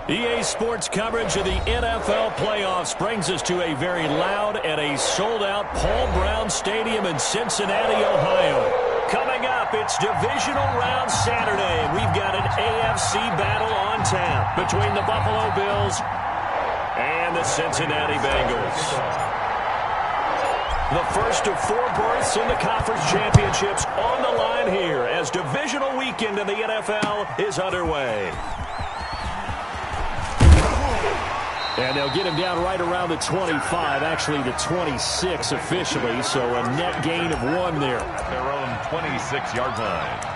EA Sports coverage of the NFL playoffs brings us to a very loud and a sold-out Paul Brown Stadium in Cincinnati, Ohio. Coming up, it's Divisional Round Saturday. We've got an AFC battle on tap between the Buffalo Bills and the Cincinnati Bengals. The first of 4 berths in the conference championships on the line here as divisional weekend in the NFL is underway. And they'll get him down right around the 25, actually the 26 officially, so a net gain of 1 there. At their own 26-yard line.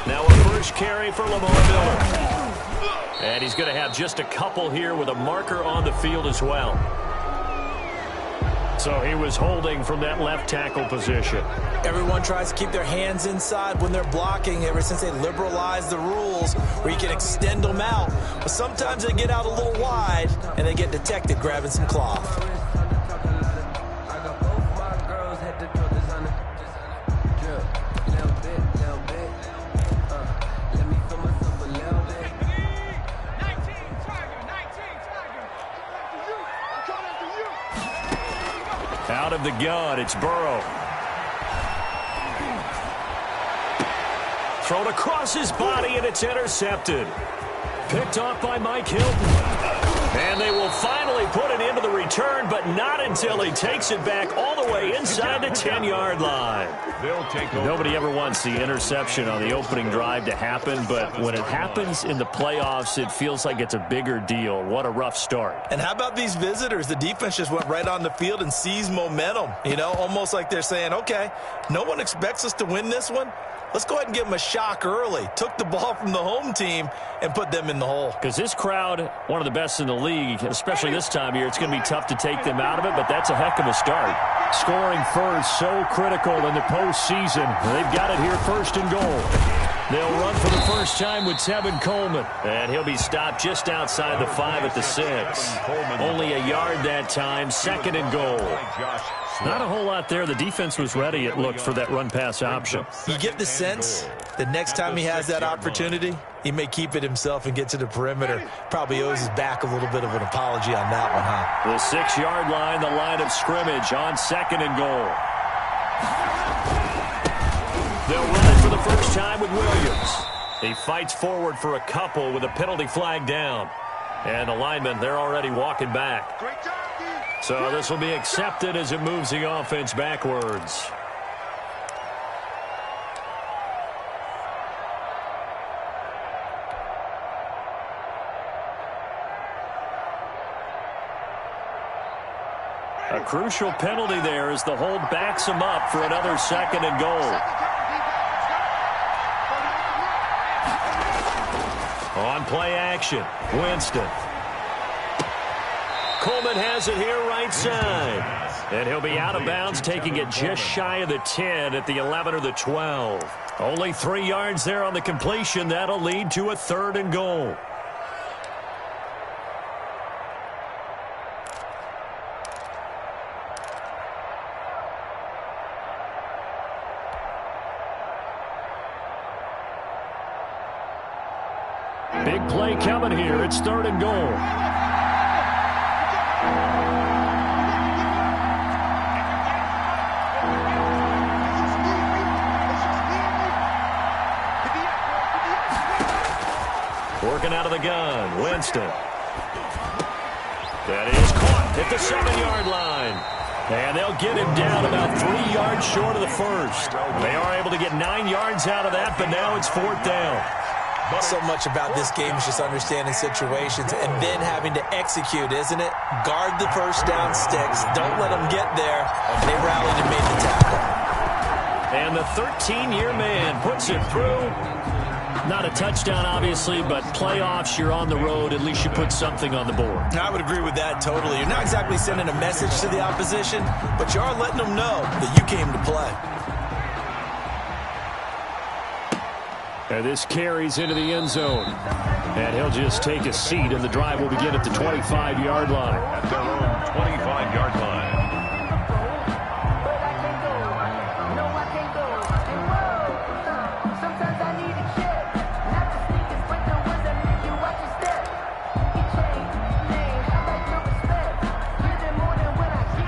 Now a first carry for Lamar Miller. And he's going to have just a couple here with a marker on the field as well. So he was holding from that left tackle position. Everyone tries to keep their hands inside when they're blocking ever since they liberalized the rules where you can extend them out. But sometimes they get out a little wide and they get detected grabbing some cloth. Out of the gun, it's Burrow. Thrown across his body, and it's intercepted. Picked off by Mike Hilton. And they will finally put it into the return, but not until he takes it back all the way inside the 10-yard line. Nobody ever wants the interception on the opening drive to happen, but when it happens in the playoffs, it feels like it's a bigger deal. What a rough start. And how about these visitors? The defense just went right on the field and seized momentum. You know, almost like they're saying, okay, no one expects us to win this one. Let's go ahead and give them a shock early. Took the ball from the home team and put them in the hole. Because this crowd, one of the best in the league, especially this time of year, it's going to be tough to take them out of it, but that's a heck of a start. Scoring first, so critical in the postseason. They've got it here first and goal. They'll run for the first time with Tevin Coleman. And he'll be stopped just outside the 5 at the 6. Only a yard that time, second and goal. Not a whole lot there. The defense was ready, it looked, for that run-pass option. You get the sense that next time he has that opportunity, he may keep it himself and get to the perimeter. Probably owes his back a little bit of an apology on that one, huh? The 6-yard line, the line of scrimmage on second and goal. They'll run it for the first time with Williams. He fights forward for a couple with a penalty flag down. And the linemen, they're already walking back. So this will be accepted as it moves the offense backwards. A crucial penalty there as the hold backs him up for another second and goal. On play action, Winston. Coleman has it here right side. And he'll be out of bounds, taking it just shy of the 10 at the 11 or the 12. Only 3 yards there on the completion. That'll lead to a third and goal. Big play coming here. It's third and goal. Working out of the gun, Winston. That is caught at the 7-yard line. And they'll get him down about 3 yards short of the first. They are able to get 9 yards out of that, but now it's fourth down. So much about this game is just understanding situations and then having to execute, isn't it? Guard the first down sticks. Don't let them get there. They rallied and made the tackle. And the 13-year man puts it through. Not a touchdown, obviously, but playoffs, you're on the road. At least you put something on the board. I would agree with that totally. You're not exactly sending a message to the opposition, but you are letting them know that you came to play. And this carries into the end zone. And he'll just take a seat, and the drive will begin at the 25-yard line. At their own 25-yard line.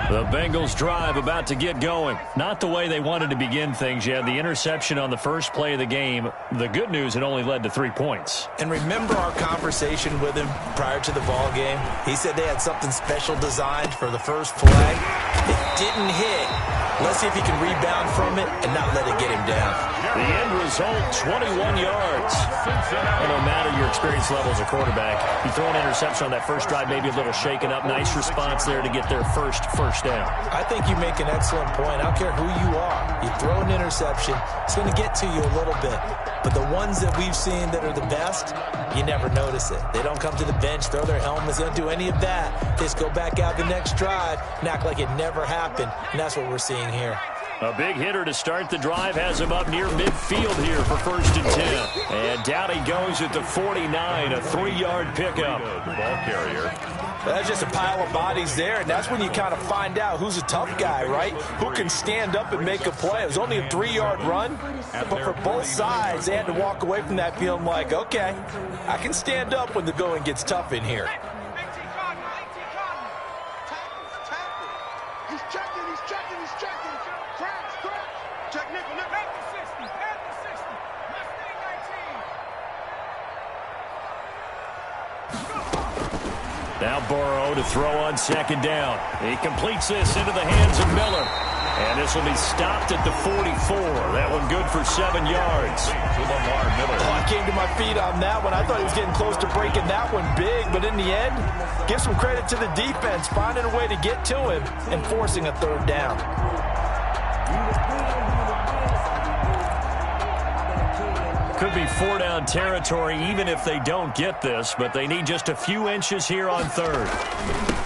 The Bengals drive about to get going. Not the way they wanted to begin things. You had the interception on the first play of the game. The good news, it only led to 3 points. And remember our conversation with him prior to the ball game? He said they had something special designed for the first play. It didn't hit. Let's see if he can rebound from it and not let it get him down. The end result, 21 yards. And no matter your experience level as a quarterback, you throw an interception on that first drive, maybe a little shaken up. Nice response there to get their first down. I think you make an excellent point. I don't care who you are. You throw an interception, it's going to get to you a little bit. But the ones that we've seen that are the best, you never notice it. They don't come to the bench, throw their helmets, they don't do any of that. They just go back out the next drive and act like it never happened. And that's what we're seeing here. A big hitter to start the drive has him up near midfield here for 1st and 10. And down he goes at the 49, a 3-yard pickup. The ball carrier. That's just a pile of bodies there, and that's when you kind of find out who's a tough guy, right? Who can stand up and make a play. It was only a 3-yard run, but for both sides, they had to walk away from that feeling like, okay, I can stand up when the going gets tough in here. Now Burrow to throw on 2nd down. He completes this into the hands of Miller. And this will be stopped at the 44. That one good for 7 yards. I came to my feet on that one. I thought he was getting close to breaking that one big, but in the end, give some credit to the defense, finding a way to get to him and forcing a 3rd down. Could be 4-down territory even if they don't get this, but they need just a few inches here on 3rd.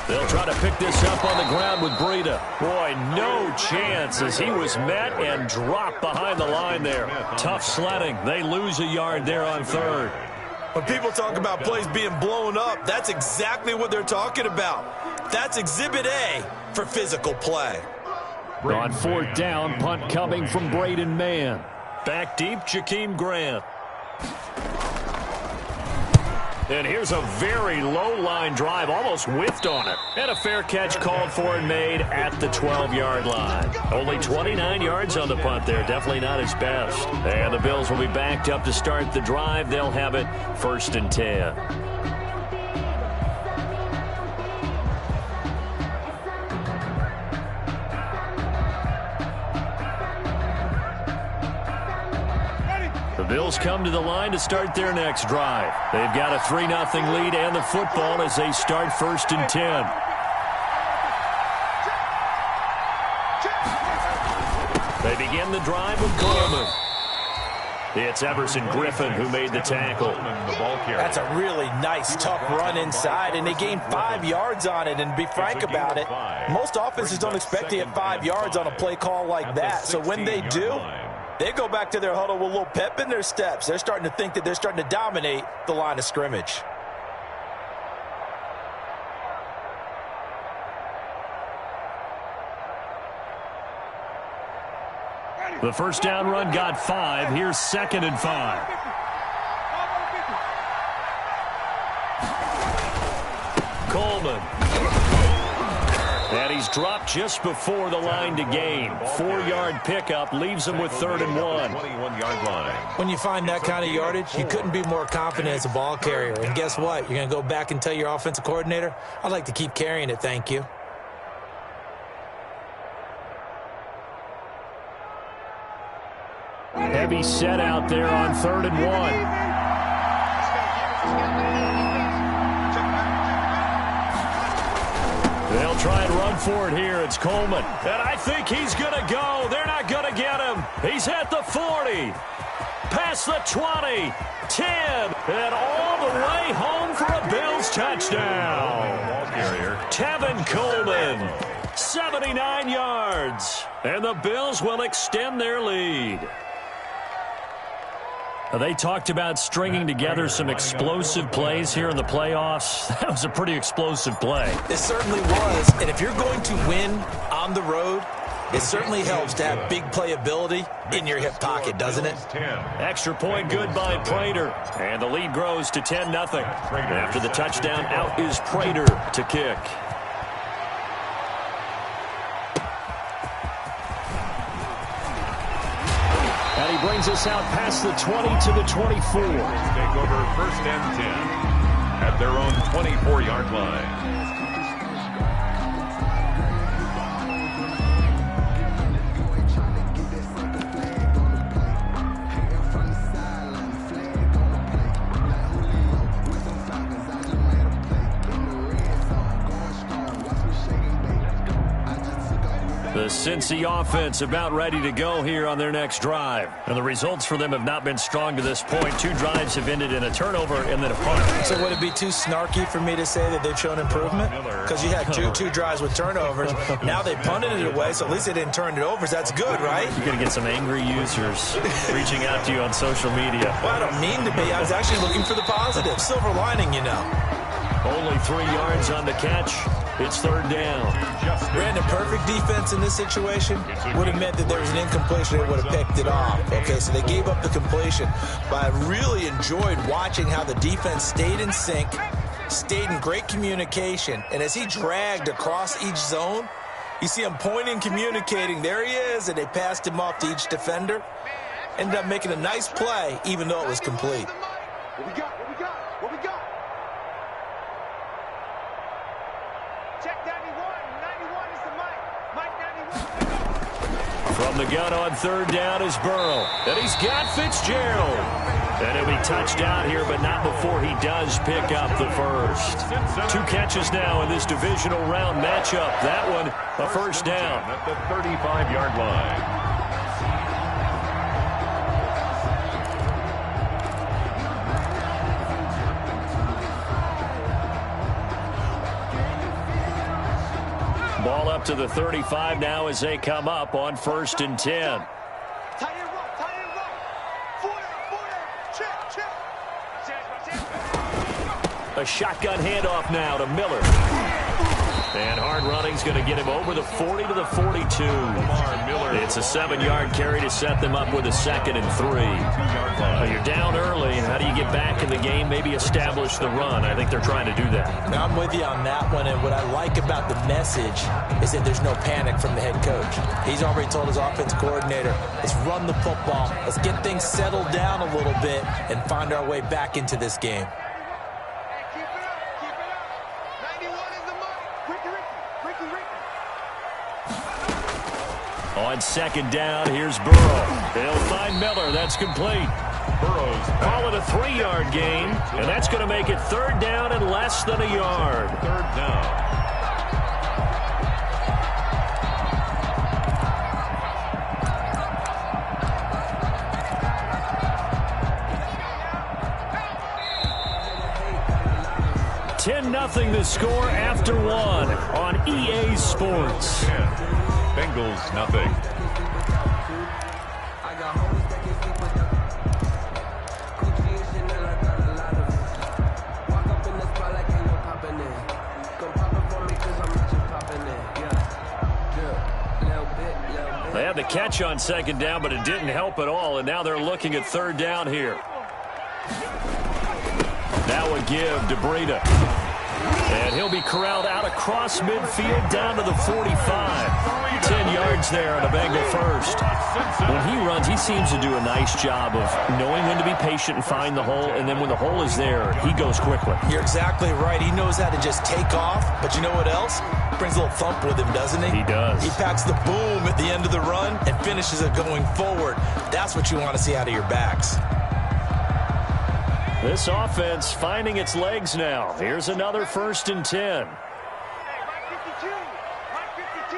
They'll try to pick this up on the ground with Breida. Boy, no chance as he was met and dropped behind the line there. Tough sledding. They lose a yard there on 3rd. When people talk about plays being blown up, that's exactly what they're talking about. That's Exhibit A for physical play. On 4th down, punt coming from Braden Mann. Back deep, Jakeem Grant. And here's a very low line drive, almost whiffed on it. And a fair catch called for and made at the 12-yard line. Only 29 yards on the punt there. Definitely not his best. And the Bills will be backed up to start the drive. They'll have it 1st and 10. The Bills come to the line to start their next drive. They've got a 3-0 lead and the football as they start 1st and 10. They begin the drive with Coleman. It's Everson Griffin who made the tackle. That's a really nice, tough run inside, and they gained 5 yards on it. And to be frank about it, most offenses don't expect to get 5 yards on a play call like that. So when they do, they go back to their huddle with a little pep in their steps. They're starting to think that they're starting to dominate the line of scrimmage. The 1st down run got 5. Here's 2nd and 5. Coleman. And he's dropped just before the line to gain. 4-yard pickup leaves him with 3rd and 1. 21-yard line. When you find that kind of yardage, you couldn't be more confident as a ball carrier. And guess what? You're going to go back and tell your offensive coordinator, I'd like to keep carrying it, thank you. Heavy set out there on 3rd and 1. They'll try and run for it here. It's Coleman. And I think he's going to go. They're not going to get him. He's at the 40. Past the 20. 10. And all the way home for a Bills touchdown. Tevin Coleman. 79 yards. And the Bills will extend their lead. They talked about stringing together some explosive plays here in the playoffs. That was a pretty explosive play. It certainly was. And if you're going to win on the road, it certainly helps to have big playability in your hip pocket, doesn't it? Extra point good by Prater. And the lead grows to 10-0. After the touchdown, out is Prater to kick. And he brings us out past the 20 to the 24. Take over 1st and 10 at their own 24-yard line. The Cincy offense about ready to go here on their next drive. And the results for them have not been strong to this point. 2 drives have ended in a turnover and then a punt. So would it be too snarky for me to say that they've shown improvement? Because you had two drives with turnovers. Now they punted it away, so at least they didn't turn it over. That's good, right? You're going to get some angry users reaching out to you on social media. Well, I don't mean to be. I was actually looking for the positive. Silver lining, you know. Only 3 yards on the catch. It's 3rd down. Brandon, perfect defense in this situation would have meant that there was an incompletion. They would have picked it off. Okay, so they gave up the completion. But I really enjoyed watching how the defense stayed in sync, stayed in great communication. And as he dragged across each zone, you see him pointing, communicating. There he is, and they passed him off to each defender. Ended up making a nice play, even though it was complete. What we got? What we got? What we got? Check 91. 91 is the mic. Mic 91. From the gun on 3rd down is Burrow. And he's got Fitzgerald. And he'll be touchdown here, but not before he does pick up the first. 2 catches now in this divisional round matchup. That one, a 1st down. At the 35-yard line. Ball up to the 35 now as they come up on 1st and 10. Tight end right, tight end right. Footer, check. A shotgun handoff now to Miller. And hard running's going to get him over the 40 to the 42. It's a 7-yard carry to set them up with a 2nd and 3. You're down early. How do you get back in the game? Maybe establish the run. I think they're trying to do that. Now, I'm with you on that one, and what I like about the message is that there's no panic from the head coach. He's already told his offense coordinator, let's run the football, let's get things settled down a little bit, and find our way back into this game. On 2nd down, here's Burrow. They'll find Miller. That's complete. Burrow's Call it a 3-yard gain, and that's going to make it 3rd down and less than a yard. 3rd down. Nothing the score after 1 on EA Sports. Bengals nothing. They had the catch on 2nd down, but it didn't help at all, and now they're looking at 3rd down here. Now a give to Breida. And he'll be corralled out across midfield down to the 45. 10 yards there on a Bengal first. When he runs, he seems to do a nice job of knowing when to be patient and find the hole, and then when the hole is there, he goes quickly. You're exactly right. He knows how to just take off, but you know what else? Brings a little thump with him, doesn't he? He does. He packs the boom at the end of the run and finishes it going forward. That's what you want to see out of your backs. This offense finding its legs now. Here's another 1st and 10. 52. Mark 52.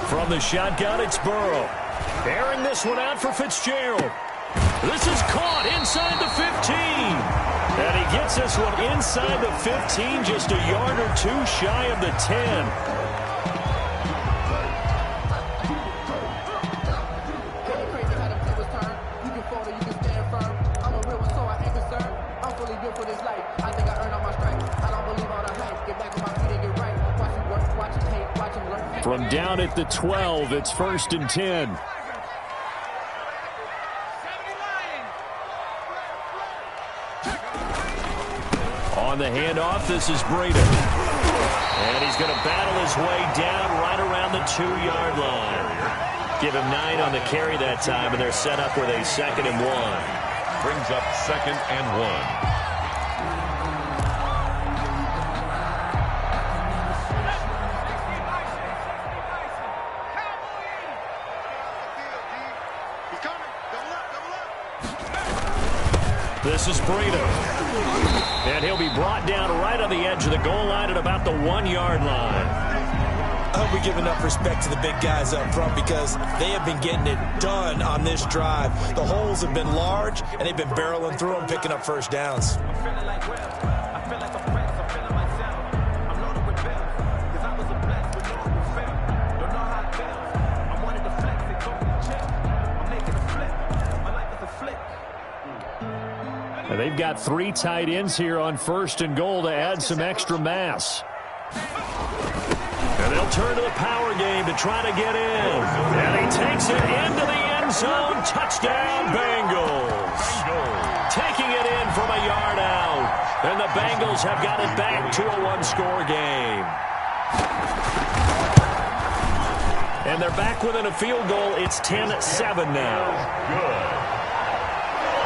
From the shotgun, it's Burrow. Airing this one out for Fitzgerald. This is caught inside the 15. And he gets this one inside the 15, just a yard or two shy of the 10. From down at the 12, it's 1st and 10. On the handoff, this is Breda. And he's going to battle his way down right around the 2-yard line. Give him 9 on the carry that time, and they're set up with a 2nd and 1. Brings up 2nd and 1. This is Breda. And he'll be brought down right on the edge of the goal line at about the 1-yard line. I hope we give enough respect to the big guys up front because they have been getting it done on this drive. The holes have been large, and they've been barreling through them, picking up first downs. They've got 3 tight ends here on 1st and goal to add some extra mass. And they'll turn to the power game to try to get in. And he takes it into the end zone. Touchdown, Bengals. Taking it in from a yard out. And the Bengals have got it back to a 1-score game. And they're back within a field goal. It's 10-7 now. Good.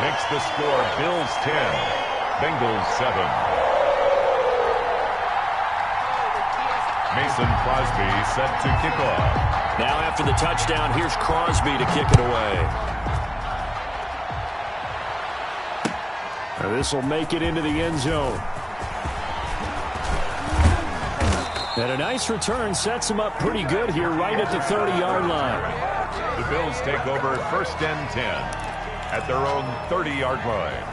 Makes the score Bills 10, Bengals 7. Mason Crosby set to kick off. Now after the touchdown, here's Crosby to kick it away. This will make it into the end zone. And a nice return sets him up pretty good here right at the 30-yard line. The Bills take over 1st and 10. At their own 30-yard line.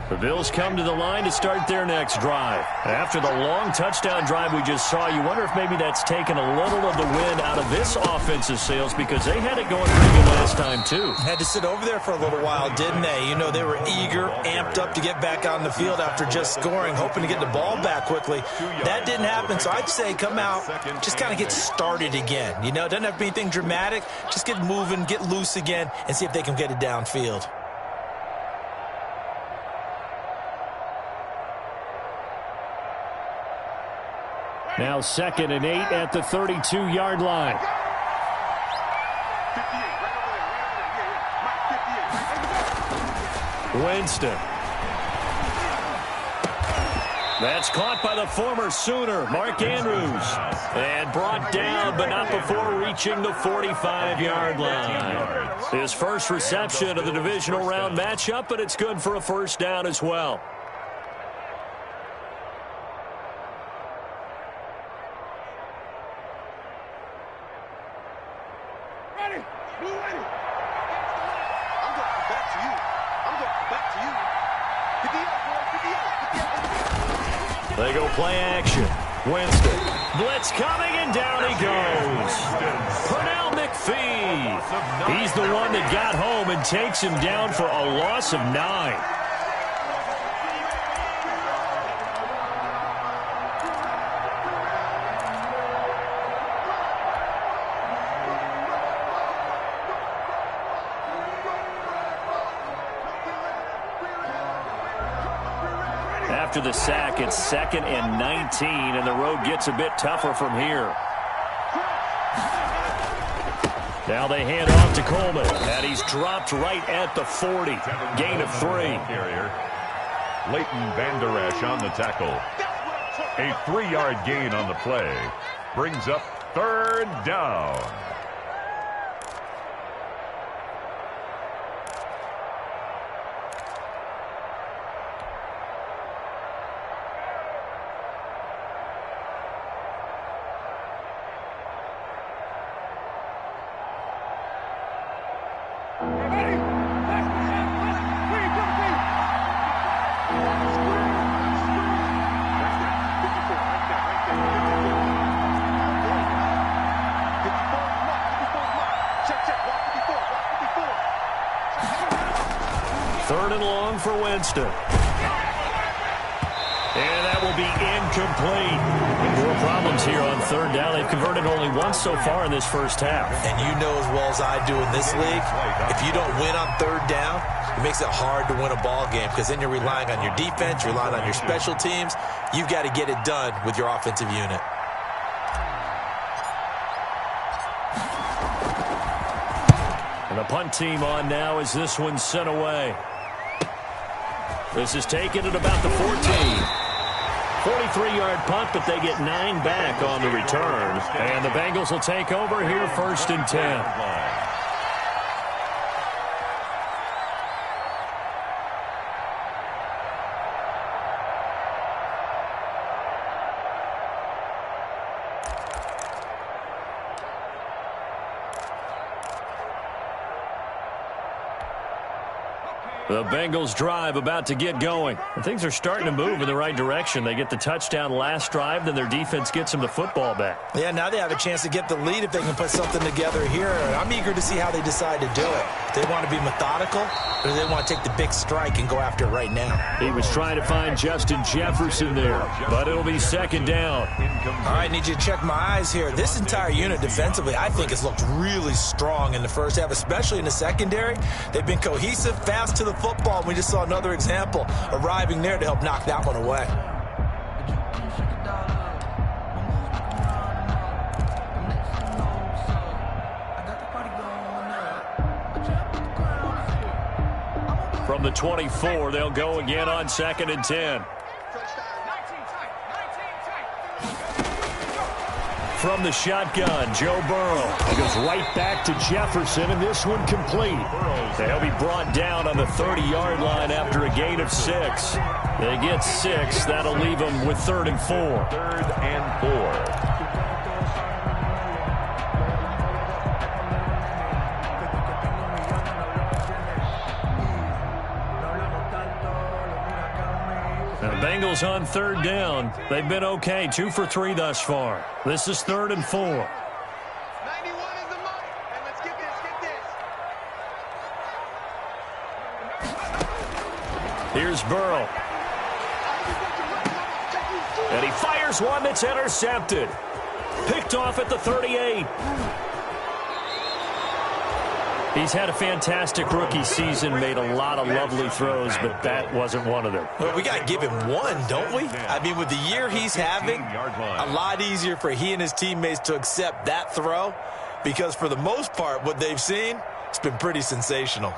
The Bills come to the line to start their next drive. After the long touchdown drive we just saw, you wonder if maybe that's taken a little of the wind out of this offensive sails because they had it going pretty good last time, too. Had to sit over there for a little while, didn't they? You know, they were eager, amped up to get back on the field after just scoring, hoping to get the ball back quickly. That didn't happen, so I'd say come out, just kind of get started again. You know, it doesn't have to be anything dramatic. Just get moving, get loose again, and see if they can get it downfield. Now 2nd and 8 at the 32-yard line. Winston. That's caught by the former Sooner, Mark Andrews. And brought down, but not before reaching the 45-yard line. His first reception of the divisional round matchup, but it's good for a 1st down as well. They go play action. Winston. Blitz coming, and down he goes. Pernell McPhee. He's the one that got home and takes him down for a loss of 9. After the sack, it's 2nd and 19, and the road gets a bit tougher from here. Now they hand off to Coleman, and he's dropped right at the 40. Gain of 3. Leighton Vander Esch on the tackle. A 3-yard gain on the play brings up 3rd down. Third and long for Winston. And that will be incomplete. More problems here on 3rd down. They've converted only once so far in this first half. And you know as well as I do in this league, if you don't win on 3rd down, it makes it hard to win a ball game because then you're relying on your defense, you're relying on your special teams. You've got to get it done with your offensive unit. And the punt team on now as this one's sent away. This is taken at about the 14. 43-yard punt, but they get 9 back on the return. And the Bengals will take over here 1st and 10. The Bengals drive about to get going. And things are starting to move in the right direction. They get the touchdown last drive, then their defense gets them the football back. Yeah, now they have a chance to get the lead if they can put something together here. I'm eager to see how they decide to do it. Do they want to be methodical, or do they want to take the big strike and go after it right now? He was trying to find Justin Jefferson there, but it'll be 2nd down. All right, need you to check my eyes here. This entire unit defensively, I think, has looked really strong in the first half, especially in the secondary. They've been cohesive, fast to the football. We just saw another example arriving there to help knock that one away. From the 24, they'll go again on 2nd and 10. From the shotgun, Joe Burrow. He goes right back to Jefferson, and this one complete. They'll be brought down on the 30-yard line after a gain of 6. They get 6. That'll leave them with 3rd and 4. 3rd and 4. Bengals on 3rd down. They've been okay, 2 for 3 thus far. This is 3rd and 4. 91 is the money. And let's get this. Here's Burrow. And he fires one that's intercepted. Picked off at the 38. He's had a fantastic rookie season, made a lot of lovely throws, but that wasn't one of them. Well, we got to give him one, don't we? I mean, with the year he's having, a lot easier for he and his teammates to accept that throw because for the most part, what they've seen, it's been pretty sensational.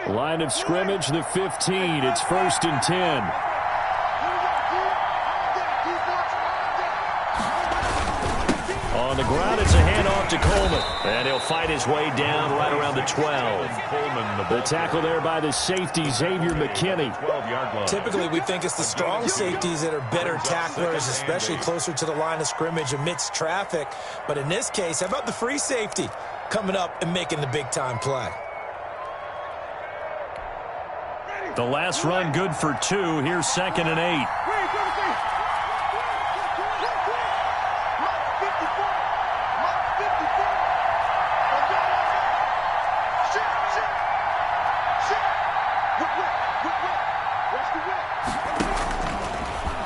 Line of scrimmage, the 15. It's 1st and 10. On the ground, it's a handoff to Coleman. And he'll fight his way down right around the 12. The tackle there by the safety, Xavier McKinney. Typically, we think it's the strong safeties that are better tacklers, especially closer to the line of scrimmage amidst traffic. But in this case, how about the free safety coming up and making the big-time play? The last run good for 2. Here's 2nd and 8.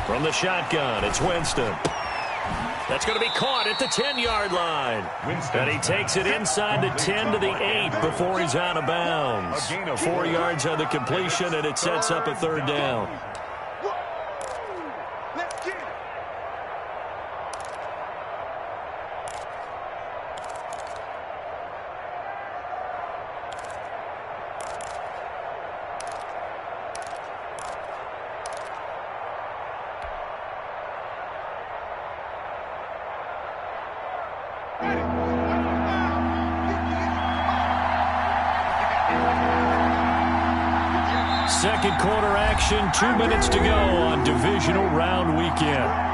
From the shotgun, it's Winston. That's going to be caught at the 10-yard line. And he takes it inside the 10 to the 8 before he's out of bounds. 4 yards on the completion, and it sets up a 3rd down. Second quarter action, 2 minutes to go on divisional round weekend.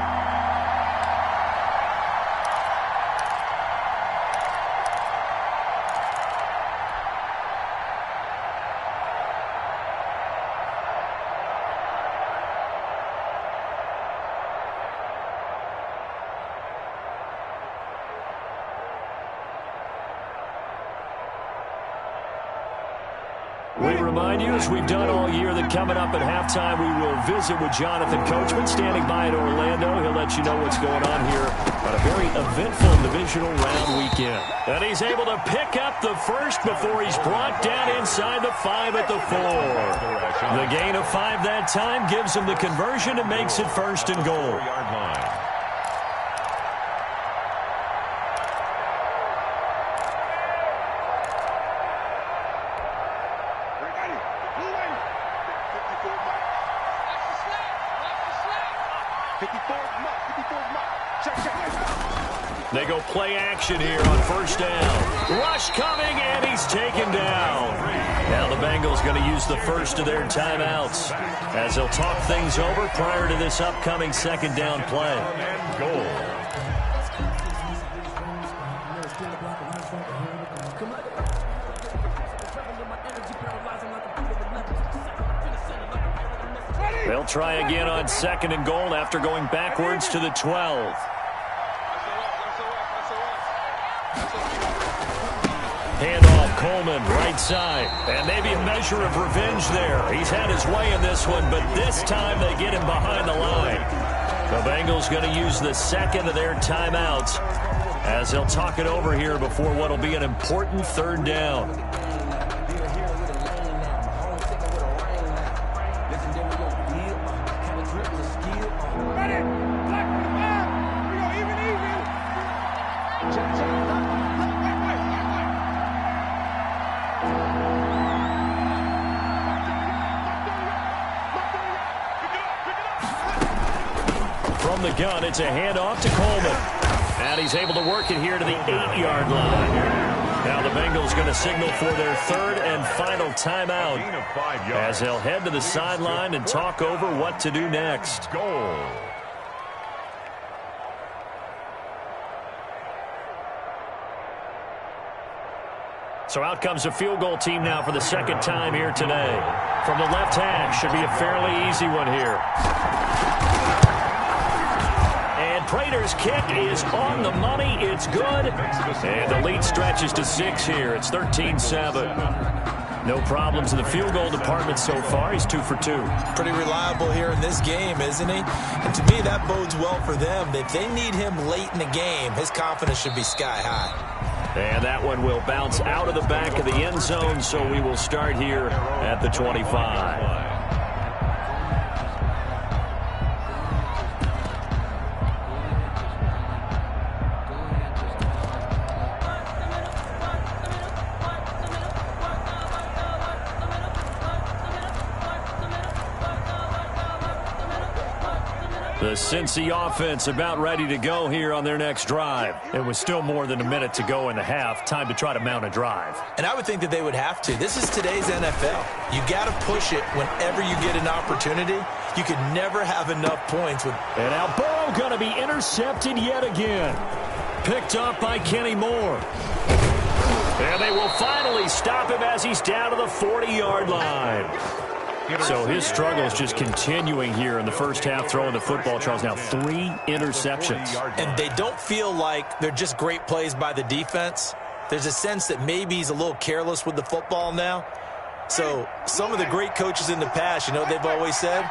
We remind you, as we've done all year, that coming up at halftime, we will visit with Jonathan Coachman, standing by in Orlando. He'll let you know what's going on here on a very eventful divisional round weekend. And he's able to pick up the first before he's brought down inside the 5 at the 4. The gain of 5 that time gives him the conversion and makes it first and goal. They go play action here on first down. Rush coming, and he's taken down. Now the Bengals going to use the first of their timeouts as they'll talk things over prior to this upcoming second down play. And goal. They'll try again on second and goal after going backwards to the 12. Handoff, Coleman, right side. And maybe a measure of revenge there. He's had his way in this one, but this time they get him behind the line. The Bengals going to use the second of their timeouts as they'll talk it over here before what will be an important third down. From the gun, it's a handoff to Coleman. And he's able to work it here to the 8-yard line. Now the Bengals going to signal for their third and final timeout as they'll head to the sideline and talk over what to do next. Goal. So out comes a field goal team now for the second time here today. From the left hash, should be a fairly easy one here. And Prater's kick is on the money. It's good. And the lead stretches to 6 here. It's 13-7. No problems in the field goal department so far. He's 2 for 2. Pretty reliable here in this game, isn't he? And to me, that bodes well for them. If they need him late in the game, his confidence should be sky high. And that one will bounce out of the back of the end zone, so we will start here at the 25. The Cincy offense about ready to go here on their next drive. It was still more than a minute to go in the half. Time to try to mount a drive. And I would think that they would have to. This is today's NFL. You got to push it whenever you get an opportunity. You could never have enough points. And now Burrow going to be intercepted yet again. Picked up by Kenny Moore. And they will finally stop him as he's down to the 40-yard line. So his struggle is just continuing here in the first half, throwing the football, Charles. Now 3 interceptions. And they don't feel like they're just great plays by the defense. There's a sense that maybe he's a little careless with the football now. So some of the great coaches in the past, you know what they've always said?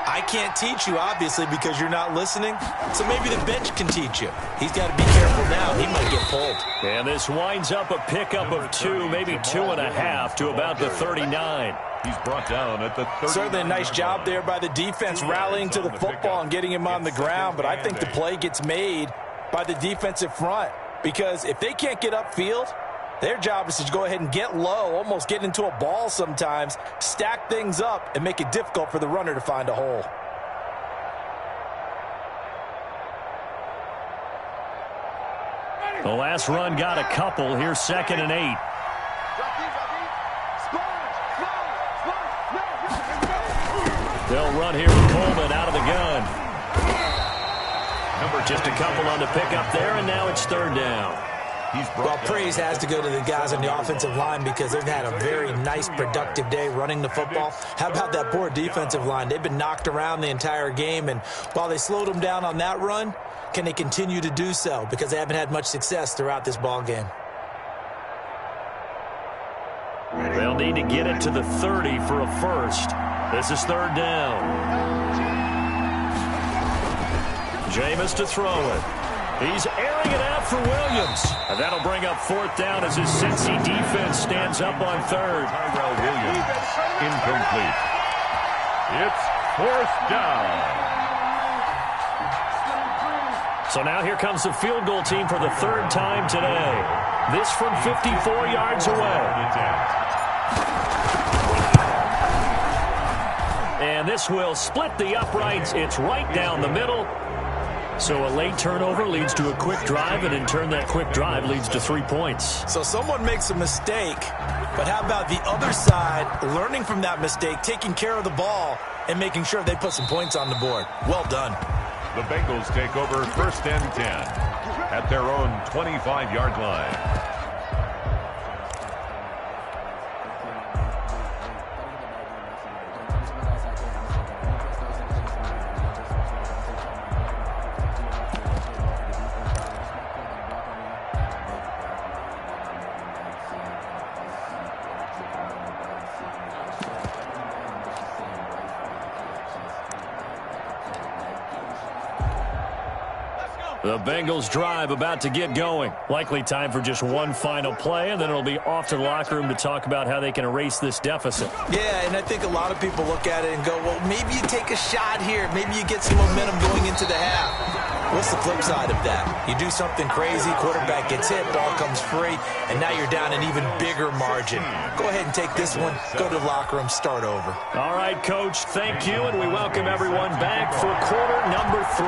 I can't teach you, obviously, because you're not listening. So maybe the bench can teach you. He's got to be careful now. He might get pulled. And this winds up a pickup of 2, maybe 2.5 to about the 39. He's brought down at the 30. Certainly a nice job there by the defense rallying to the football and getting him on the ground. But I think the play gets made by the defensive front. Because if they can't get upfield, their job is to go ahead and get low, almost get into a ball sometimes, stack things up, and make it difficult for the runner to find a hole. The last run got a couple. Here's 2nd and 8. They'll run here with Coleman out of the gun. Just a couple on the pickup there, and now it's third down. Well, praise has to go to the guys on the offensive line because they've had a very nice, productive day running the football. How about that poor defensive line? They've been knocked around the entire game, and while they slowed them down on that run, can they continue to do so? Because they haven't had much success throughout this ball game. They'll need to get it to the 30 for a first. This is third down. Jameis to throw it. He's airing it out for Williams. And that'll bring up fourth down as his Cincy defense stands up on third. Tyrell Williams, incomplete. It's fourth down. So now here comes the field goal team for the third time today. This from 54 yards away. And this will split the uprights. It's right down the middle. So a late turnover leads to a quick drive, and in turn that quick drive leads to 3 points. So someone makes a mistake, but how about the other side learning from that mistake, taking care of the ball, and making sure they put some points on the board? Well done. The Bengals take over first and 10 at their own 25-yard line. The Bengals drive about to get going. Likely time for just one final play, and then it'll be off to the locker room to talk about how they can erase this deficit. Yeah, and I think a lot of people look at it and go, well, maybe you take a shot here. Maybe you get some momentum going into the half. What's the flip side of that? You do something crazy, quarterback gets hit, ball comes free, and now you're down an even bigger margin. Go ahead and take this one, go to the locker room, start over. All right, Coach, thank you, and we welcome everyone back for quarter number 3.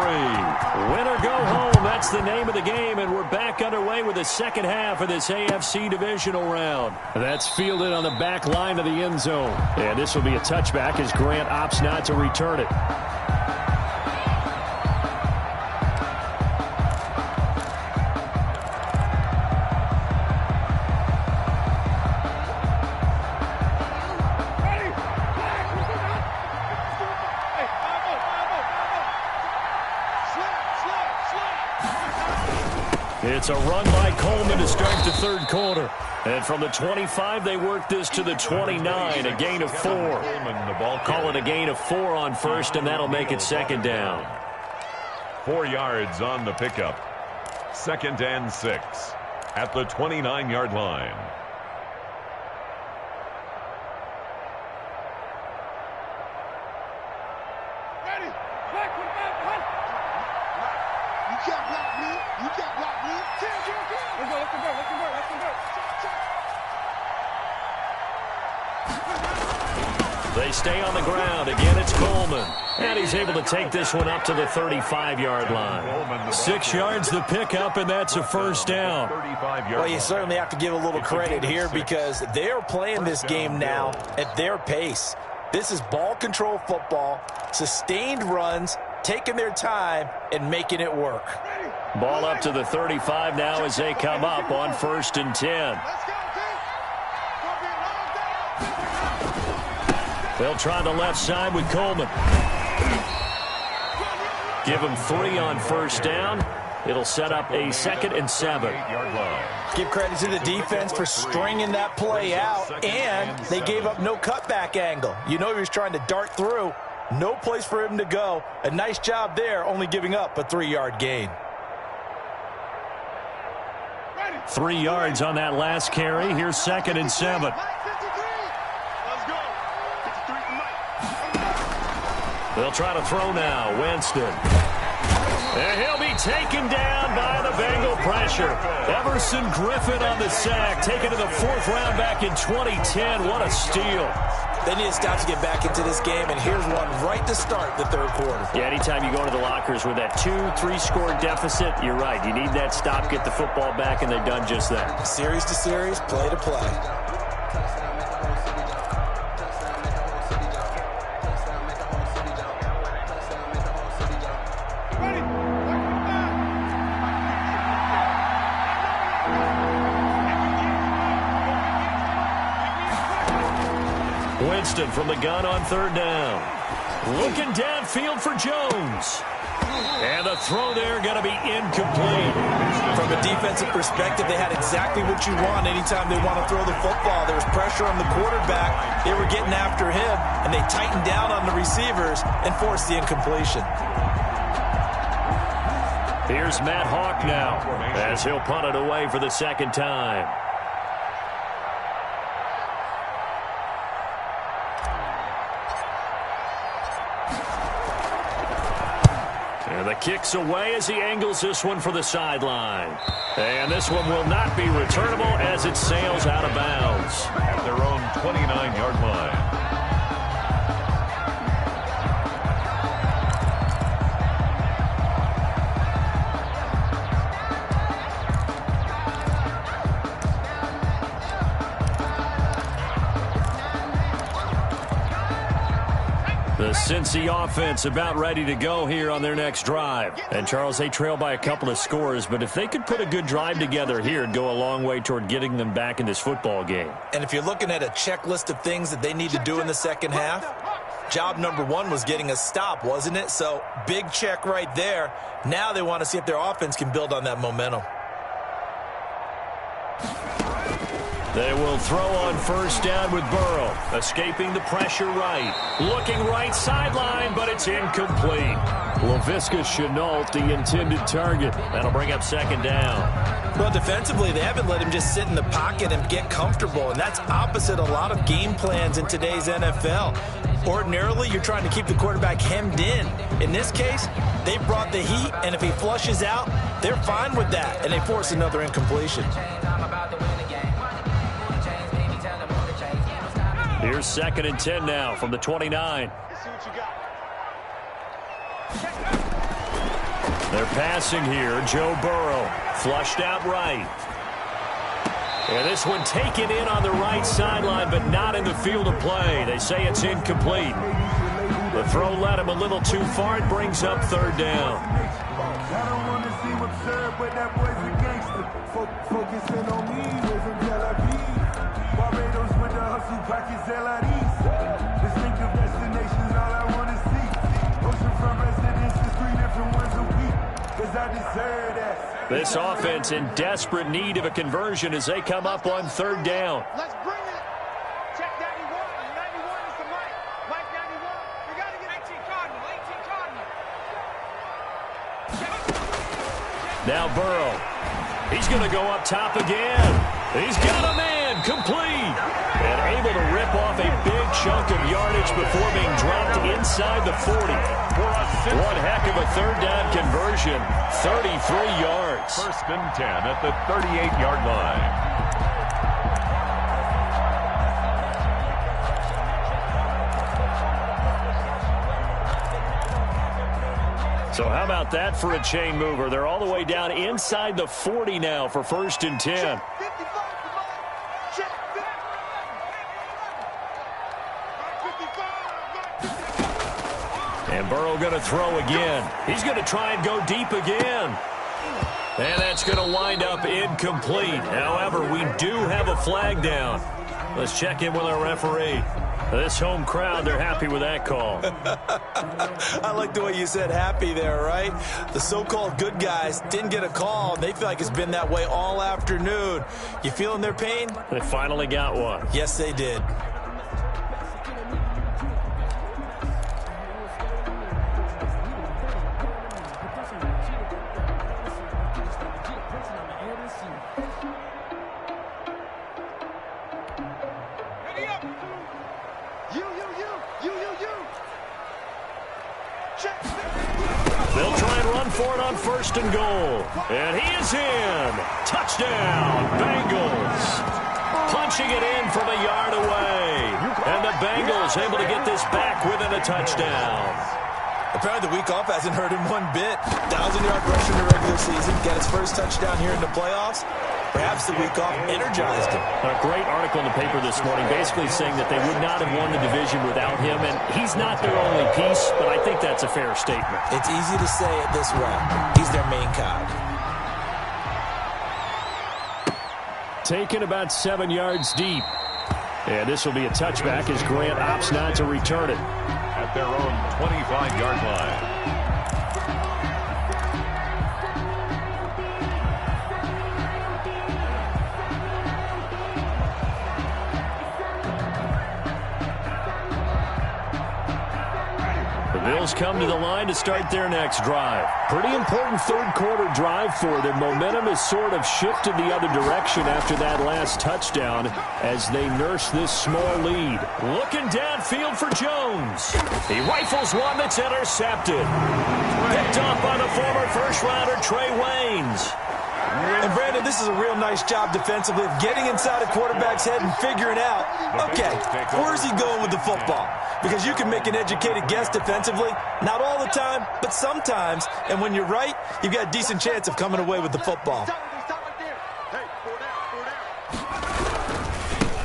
Win or go home, that's the name of the game, and we're back underway with the second half of this AFC divisional round. That's fielded on the back line of the end zone. And this will be a touchback as Grant opts not to return it. It's a run by Coleman to start the third quarter. And from the 25, they work this to the 29, a gain of 4. Call it a gain of 4 on first, and that'll make it second down. 4 yards on the pickup. Second and 6 at the 29-yard line. They stay on the ground. Again, it's Coleman. And he's able to take this one up to the 35-yard line. 6 yards the pickup, and that's a first down. Well, you certainly have to give a little credit here because they're playing this game now at their pace. This is ball control football, sustained runs, taking their time, and making it work. Ball up to the 35 now as they come up on first and 10. They'll try the left side with Coleman. Give him 3 on first down. It'll set up a 2nd and 7. Give credit to the defense for stringing that play out, and they gave up no cutback angle. You know he was trying to dart through. No place for him to go. A nice job there, only giving up a 3-yard gain. 3 yards on that last carry. Here's 2nd and 7. They'll try to throw now. Winston. And he'll be taken down by the Bengal pressure. Everson Griffin on the sack. Taken to the 4th round back in 2010. What a steal. They need to stop to get back into this game, and here's one right to start the third quarter. Yeah, anytime you go into the lockers with that 2-3 score deficit, you're right. You need that stop, get the football back, and they've done just that. Series to series, play to play. Winston from the gun on third down. Looking downfield for Jones. And the throw there going to be incomplete. From a defensive perspective, they had exactly what you want anytime they want to throw the football. There was pressure on the quarterback. They were getting after him, and they tightened down on the receivers and forced the incompletion. Here's Matt Hawk now as he'll punt it away for the second time. And the kick's away as he angles this one for the sideline. And this one will not be returnable as it sails out of bounds. At their own 29-yard line. The Cincy offense about ready to go here on their next drive. And, Charles, they trail by a couple of scores, but if they could put a good drive together here, it'd go a long way toward getting them back in this football game. And if you're looking at a checklist of things that they need to do in the second half, job number one was getting a stop, wasn't it? So, big check right there. Now they want to see if their offense can build on that momentum. They will throw on first down with Burrow. Escaping the pressure right. Looking right sideline, but it's incomplete. Laviska Shenault, the intended target. That'll bring up second down. Well, defensively, they haven't let him just sit in the pocket and get comfortable, and that's opposite a lot of game plans in today's NFL. Ordinarily, you're trying to keep the quarterback hemmed in. In this case, they brought the heat, and if he flushes out, they're fine with that, and they force another incompletion. Here's 2nd and 10 now from the 29. They're passing here. Joe Burrow flushed out right. And this one taken in on the right sideline, but not in the field of play. They say it's incomplete. The throw led him a little too far. It brings up third down. This offense in desperate need of a conversion as they come up on third down. Let's bring it. Check 91. 91 is the Mike. Mike 91. We got to get 18 Cardinal. 18 Cardinal. Now Burrow. He's going to go up top again. He's got a man complete. And able to rip off a big chunk of yardage before being dropped inside the 40. One heck of a third down conversion. 33 yards. 1st and 10 at the 38-yard line. So how about that for a chain mover? They're all the way down inside the 40 now for 1st and 10. And Burrow going to throw again. He's going to try and go deep again. And that's going to wind up incomplete. However, we do have a flag down. Let's check in with our referee. This home crowd, they're happy with that call. I like the way you said happy there, right? The so-called good guys didn't get a call. They feel like it's been that way all afternoon. You feeling their pain? They finally got one. Yes, they did. They'll try and run for it on 1st and goal. And he is in. Touchdown, Bengals. Punching it in from a yard away. And the Bengals able to get this back within a touchdown. Apparently the week off hasn't hurt him one bit. 1,000-yard rush in the regular season. Got his first touchdown here in the playoffs. Perhaps the week off energized him. A great article in the paper this morning basically saying that they would not have won the division without him. And he's not their only piece, but I think that's a fair statement. It's easy to say it this way. He's their main cog. Taken about 7 yards deep. And this will be a touchback as Grant opts not to return it. At their own 25-yard line. The Bills come to the line to start their next drive. Pretty important third-quarter drive for them. Momentum has sort of shifted the other direction after that last touchdown as they nurse this small lead. Looking downfield for Jones. He rifles one that's intercepted. Picked off by the former first-rounder Trey Waynes. And, Brandon, this is a real nice job defensively of getting inside a quarterback's head and figuring out, okay, where's he going with the football? Because you can make an educated guess defensively, not all the time, but sometimes. And when you're right, you've got a decent chance of coming away with the football.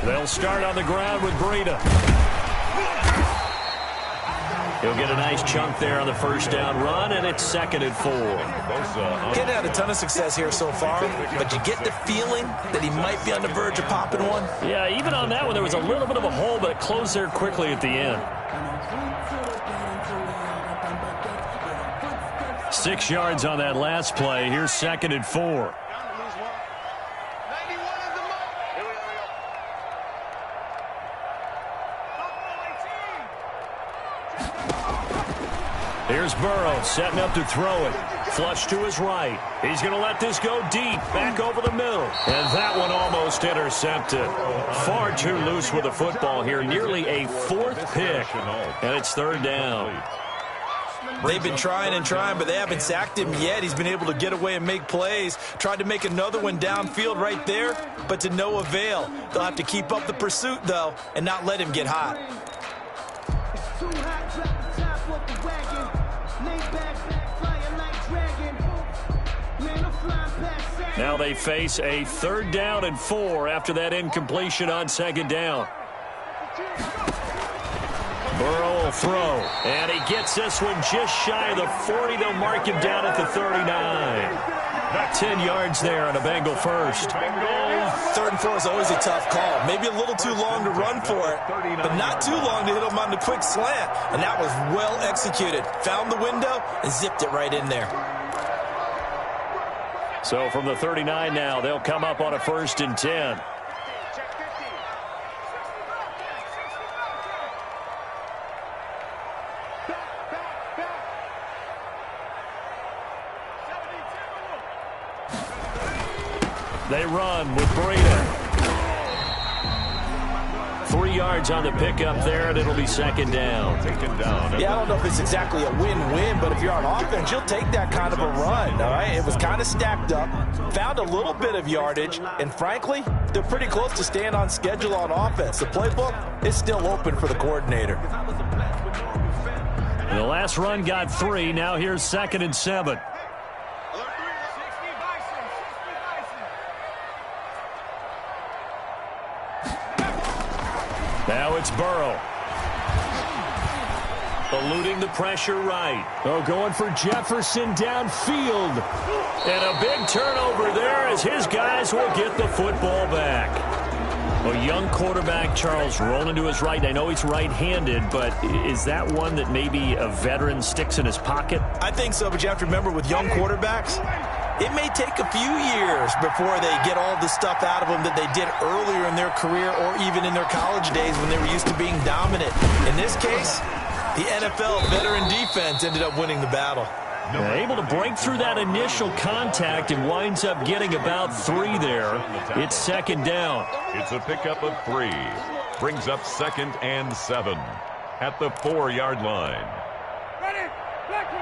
They'll start on the ground with Breida. He'll get a nice chunk there on the first down run, and it's 2nd and 4. Getting had a ton of success here so far, but you get the feeling that he might be on the verge of popping one. Yeah, even on that one, there was a little bit of a hole, but it closed there quickly at the end. 6 yards on that last play. Here's 2nd and 4. Here's Burrow setting up to throw it. Flush to his right. He's going to let this go deep, back over the middle. And that one almost intercepted. Far too loose with the football here. Nearly a 4th pick. And it's 3rd down. They've been trying and trying, but they haven't sacked him yet. He's been able to get away and make plays. Tried to make another one downfield right there, but to no avail. They'll have to keep up the pursuit, though, and not let him get hot. Now they face a 3rd down and 4 after that incompletion on 2nd down. Burrow will throw, and he gets this one just shy of the 40. They'll mark him down at the 39. 10 yards there on a Bengal first. 3rd and 4 is always a tough call. Maybe a little too long to run for it, but not too long to hit him on the quick slant. And that was well executed. Found the window and zipped it right in there. So from the 39 now, they'll come up on a 1st and 10. They run with Breida. 3 yards on the pickup there, and it'll be 2nd down. Yeah, I don't know if it's exactly a win-win, but if you're on offense, you'll take that kind of a run, all right? It was kind of stacked up, found a little bit of yardage, and frankly, they're pretty close to staying on schedule on offense. The playbook is still open for the coordinator. And the last run got 3. Now here's 2nd and 7. Now it's Burrow. Eluding the pressure right. Oh, going for Jefferson downfield. And a big turnover there as his guys will get the football back. A young quarterback, Charles, rolling to his right. I know he's right-handed, but is that one that maybe a veteran sticks in his pocket? I think so, but you have to remember with young quarterbacks, it may take a few years before they get all the stuff out of them that they did earlier in their career or even in their college days when they were used to being dominant. In this case, the NFL veteran defense ended up winning the battle. Able to break through that initial contact and winds up getting about 3 there. It's 2nd down. It's a pickup of 3. Brings up 2nd and 7 at the 4-yard line. Ready? Black,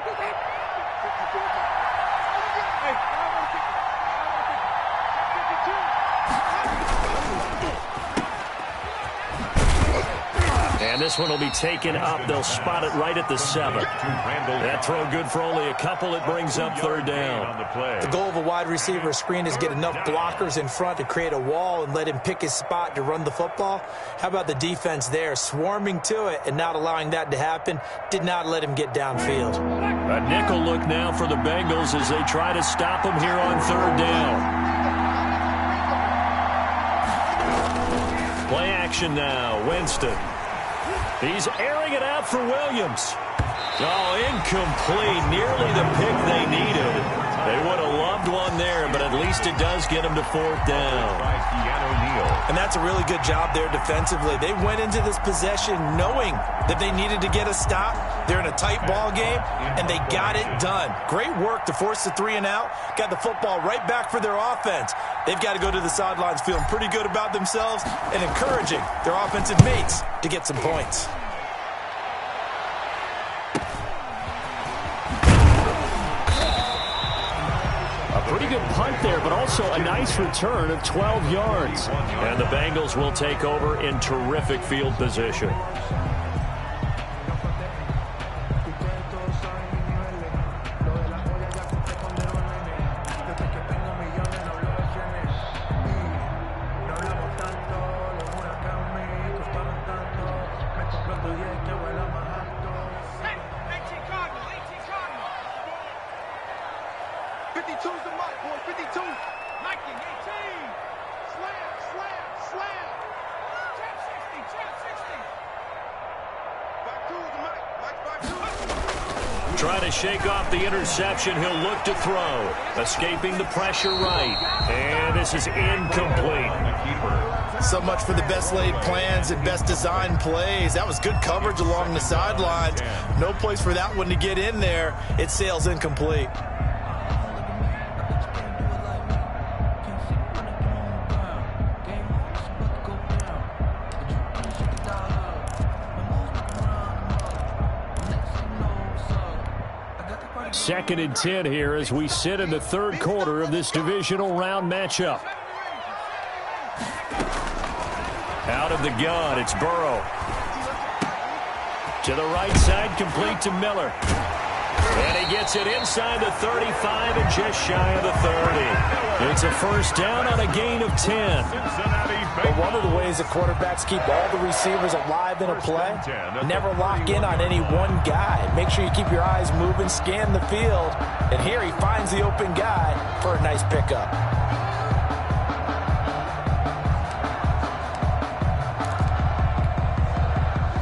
And this one will be taken up. They'll spot it right at the 7. That throw good for only a couple. It brings up 3rd down. The goal of a wide receiver screen is get enough blockers in front to create a wall and let him pick his spot to run the football. How about the defense there, swarming to it and not allowing that to happen? Did not let him get downfield. A nickel look now for the Bengals as they try to stop him here on 3rd down. Play action action now. Winston. He's airing it out for Williams. Oh, incomplete. Nearly the pick they needed. They would have loved one there, but at least it does get them to fourth down. And that's a really good job there defensively. They went into this possession knowing that they needed to get a stop. They're in a tight ball game, and they got it done. Great work to force the 3 and out. Got the football right back for their offense. They've got to go to the sidelines feeling pretty good about themselves and encouraging their offensive mates to get some points. Pretty good punt there, but also a nice return of 12 yards. And the Bengals will take over in terrific field position. Trying to shake off the interception. He'll look to throw. Escaping the pressure right. And this is incomplete. So much for the best laid plans and best designed plays. That was good coverage along the sidelines. No place for that one to get in there. It sails incomplete. Second and 10 here as we sit in the third quarter of this divisional round matchup. Out of the gun, it's Burrow. To the right side, complete to Miller. And he gets it inside the 35 and just shy of the 30. It's a first down on a gain of 10. But one of the ways that quarterbacks keep all the receivers alive in a play, never lock in on any one guy. Make sure you keep your eyes moving, scan the field, and here he finds the open guy for a nice pickup.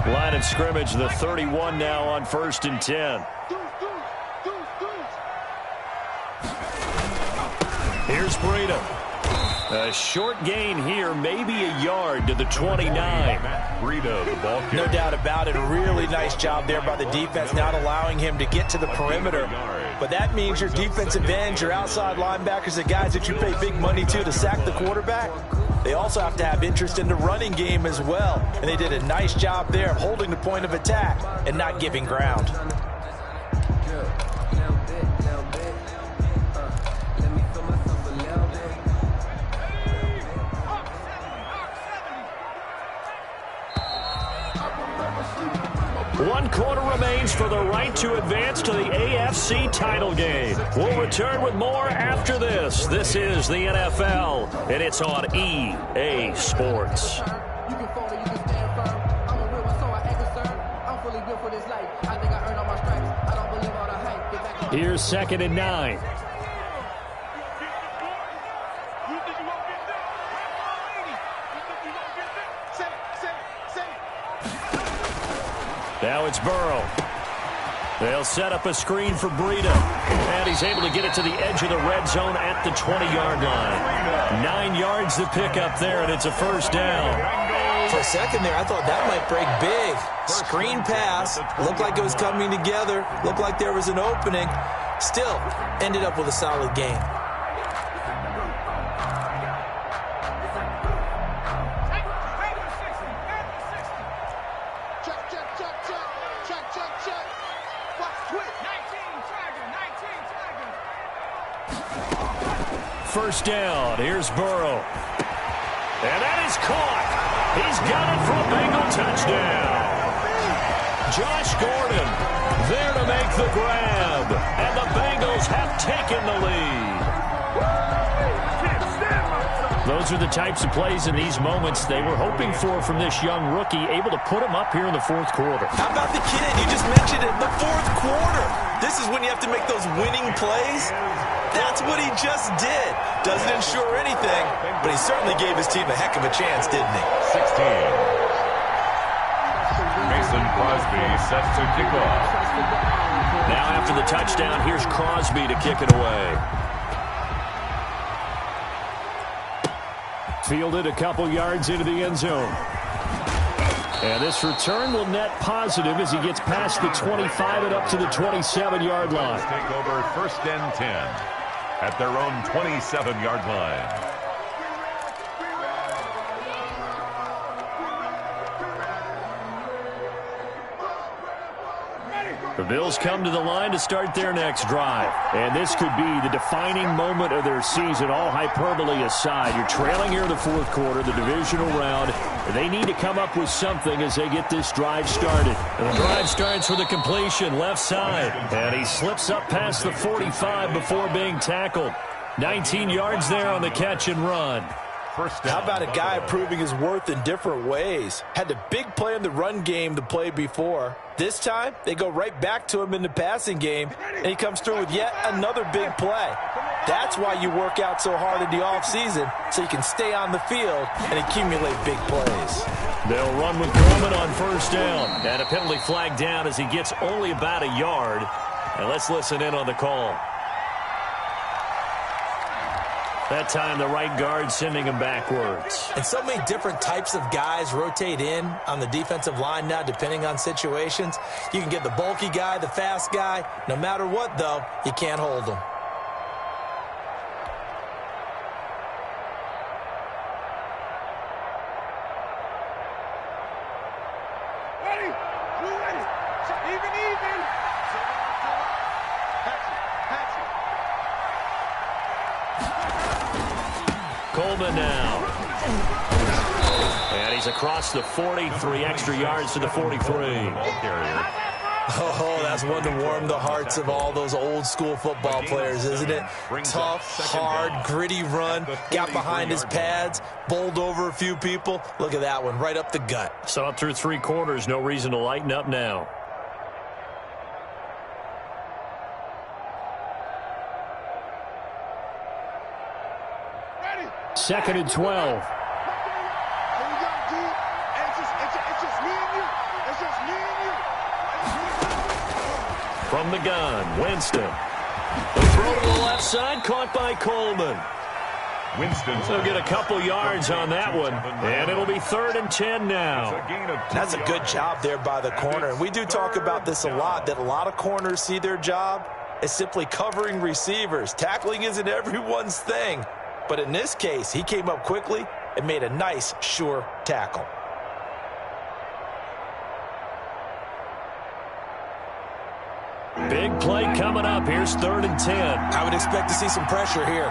Line of scrimmage, the 31 now on first and 10. Here's Breida. A short gain here, maybe a yard to the 29. Breida, the ball kick. No doubt about it. Really nice job there by the defense, not allowing him to get to the perimeter. But that means your defensive ends, your outside linebackers, the guys that you pay big money to sack the quarterback, they also have to have interest in the running game as well. And they did a nice job there of holding the point of attack and not giving ground. One quarter remains for the right to advance to the AFC title game. We'll return with more after this. This is the NFL, and it's on EA Sports. Here's second and 9. Now it's Burrow. They'll set up a screen for Breida. And he's able to get it to the edge of the red zone at the 20-yard line. 9 yards to pick up there, and it's a first down. For a second there, I thought that might break big. Screen pass. Looked like it was coming together. Looked like there was an opening. Still, ended up with a solid gain. First down. Here's Burrow. And that is caught. He's got it for a Bengal touchdown. Josh Gordon there to make the grab. And the Bengals have taken the lead. Those are the types of plays in these moments they were hoping for from this young rookie, able to put him up here in the fourth quarter. How about the kid? You just mentioned it, the fourth quarter. This is when you you have to make those winning plays? That's what he just did. Doesn't ensure anything, but he certainly gave his team a heck of a chance, didn't he? 16. Mason Crosby set to kick off. Now after the touchdown, here's Crosby to kick it away. Fielded a couple yards into the end zone. And this return will net positive as he gets past the 25 and up to the 27-yard line. Take over 1st and 10 at their own 27-yard line. The Bills come to the line to start their next drive. And this could be the defining moment of their season, all hyperbole aside. You're trailing here in the fourth quarter, the divisional round. They need to come up with something as they get this drive started. And the drive starts with a completion left side. And he slips up past the 45 before being tackled. 19 yards there on the catch and run. How about a guy proving his worth in different ways? Had the big play in the run game to play before. This time, they go right back to him in the passing game, and he comes through with yet another big play. That's why you work out so hard in the offseason, so you can stay on the field and accumulate big plays. They'll run with Coleman on 1st down. And a penalty flag down as he gets only about a yard. And let's listen in on the call. That time, the right guard sending him backwards. And so many different types of guys rotate in on the defensive line now, depending on situations. You can get the bulky guy, the fast guy. No matter what, though, you can't hold them. Ready? Blue ready. Even. Patch it. Coleman now. And he's across the 40, 3 extra yards to the 43. Oh, that's one to warm the hearts of all those old school football players, isn't it? Tough, hard, gritty run, got behind his pads, bowled over a few people. Look at that one, right up the gut. Saw it through 3 quarters, no reason to lighten up now. Ready. 2nd and 12. Here we go, D. And it's just me and you. It's just me and you. From the gun, Winston. The throw to the left side, caught by Coleman. Winston. They'll get a couple yards on that one, and it'll be 3rd and 10 now. That's a good job there by the corner. And we do talk about this a lot, that a lot of corners see their job as simply covering receivers. Tackling isn't everyone's thing. But in this case, he came up quickly and made a nice, sure tackle. Big play coming up. Here's 3rd and 10. I would expect to see some pressure here.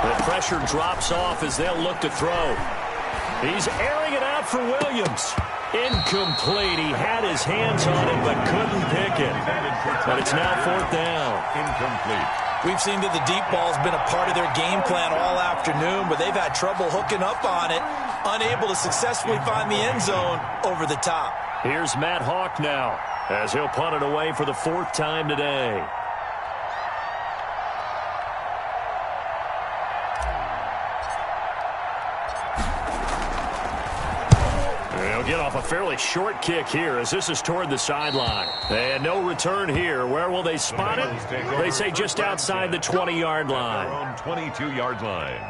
The pressure drops off as they'll look to throw. He's airing it out for Williams. Incomplete. He had his hands on it but couldn't pick it. But it's now 4th down. Incomplete. We've seen that the deep ball's been a part of their game plan all afternoon, but they've had trouble hooking up on it, unable to successfully find the end zone over the top. Here's Matt Hawk now as he'll punt it away for the 4th time today. They'll get off a fairly short kick here as this is toward the sideline. And no return here. Where will they spot it? They say just outside the 20-yard line. Their own 22-yard line.